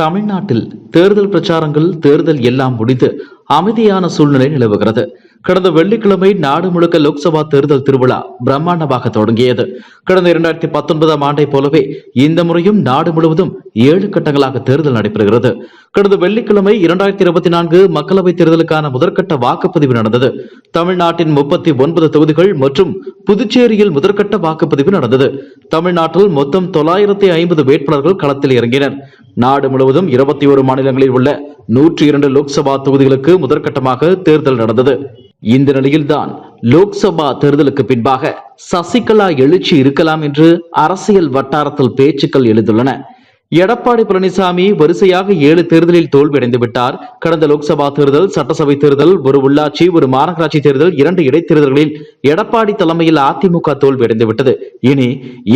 தமிழ்நாட்டில் தேர்தல் பிரச்சாரங்கள் எல்லாம் முடிந்து அமைதியான சூழ்நிலை நிலவுகிறது. கடந்த வெள்ளிக்கிழமை நாடு முழுக்க லோக்சபா தேர்தல் திருவிழா பிரம்மாண்டமாக தொடங்கியது. கடந்த 2019 ஆண்டை போலவே இந்த முறையும் நாடு முழுவதும் 7 கட்டங்களாக தேர்தல் நடைபெறுகிறது. கடந்த வெள்ளிக்கிழமை 2024 மக்களவைத் தேர்தலுக்கான முதற்கட்ட வாக்குப்பதிவு நடந்தது. தமிழ்நாட்டின் 39 தொகுதிகள் மற்றும் புதுச்சேரியில் முதற்கட்ட வாக்குப்பதிவு நடந்தது. தமிழ்நாட்டில் மொத்தம் 950 வேட்பாளர்கள் களத்தில் இறங்கினர். நாடு முழுவதும் 21 மாநிலங்களில் உள்ள 102 லோக்சபா தொகுதிகளுக்கு முதற்கட்டமாக தேர்தல் நடந்தது. இந்த நிலையில்தான் லோக்சபா தேர்தலுக்கு பின்பாக சசிகலா எழுச்சி இருக்கலாம் என்று அரசியல் வட்டாரத்தில் பேச்சுக்கள் எழுந்துள்ளன. எடப்பாடி பழனிசாமி வரிசையாக 7 தேர்தலில் தோல்வியடைந்து விட்டார். கடந்த லோக்சபா தேர்தல், சட்டசபை தேர்தல், ஒரு உள்ளாட்சி, ஒரு மாநகராட்சி தேர்தல், 2 இடைத்தேர்தல்களில் எடப்பாடி தலைமையில் அதிமுக தோல்வியடைந்து விட்டது. இனி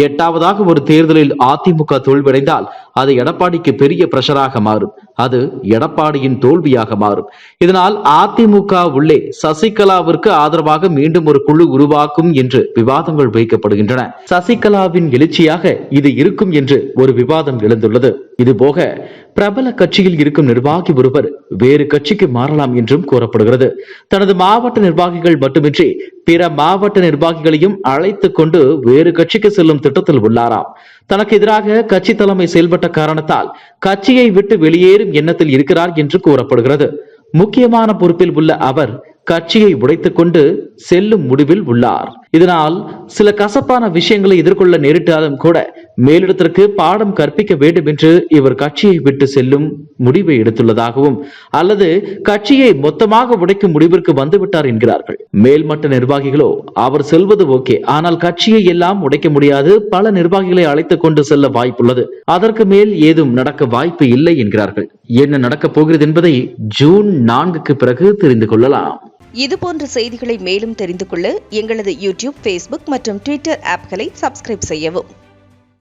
8வதாக ஒரு தேர்தலில் அதிமுக தோல்வியடைந்தால் அது எடப்பாடிக்கு பெரிய பிரஷராக மாறும். அது எடப்பாடியின் தோல்வியாக மாறும். இதனால் அதிமுக உள்ளே சசிகலாவிற்கு ஆதரவாக மீண்டும் ஒரு குழு உருவாக்கும் என்று விவாதங்கள் வைக்கப்படுகின்றன. சசிகலாவின் எழுச்சியாக இது இருக்கும் என்று ஒரு விவாதம் எழுந்துள்ளது. இதுபோக பிரபல கட்சியில் இருக்கும் நிர்வாகி ஒருவர் வேறு கட்சிக்கு மாறலாம் என்றும் கூறப்படுகிறது. தனது மாவட்ட நிர்வாகிகள் மட்டுமின்றி பிற மாவட்ட நிர்வாகிகளையும் அழைத்துக் கொண்டு வேறு கட்சிக்கு செல்லும் திட்டத்தில் உள்ளாராம். தனக்கு எதிராக கட்சி தலைமை செயல்பட்ட காரணத்தால் கட்சியை விட்டு வெளியேறும் எண்ணத்தில் இருக்கிறார் என்று கூறப்படுகிறது. முக்கியமான பொறுப்பில் உள்ள அவர் கட்சியை உடைத்துக் கொண்டு செல்லும் முடிவில் உள்ளார். இதனால் சில கசப்பான விஷயங்களை எதிர்கொள்ள நேரிட்டாலும் கூட மேலிடத்திற்கு பாடம் கற்பிக்க வேண்டும் என்று இவர் கட்சியை விட்டு செல்லும் முடிவை எடுத்துள்ளதாகவும் அல்லது கட்சியை மொத்தமாக உடைக்கும் முடிவிற்கு வந்துவிட்டார் என்கிறார்கள். மேல்மட்ட நிர்வாகிகளோ அவர் செல்வது ஓகே, ஆனால் கட்சியை எல்லாம் உடைக்க முடியாது, பல நிர்வாகிகளை அழைத்துக் கொண்டு செல்ல வாய்ப்புள்ளது, அதற்கு மேல் ஏதும் நடக்க வாய்ப்பு இல்லை என்கிறார்கள். என்ன நடக்கப் போகிறது என்பதை ஜூன் 4க்கு பிறகு தெரிந்து கொள்ளலாம். இதுபோன்ற செய்திகளை மேலும் தெரிந்து கொள்ள எங்களது யூடியூப், Facebook மற்றும் Twitter ஆப்களை சப்ஸ்கிரைப் செய்யவும்.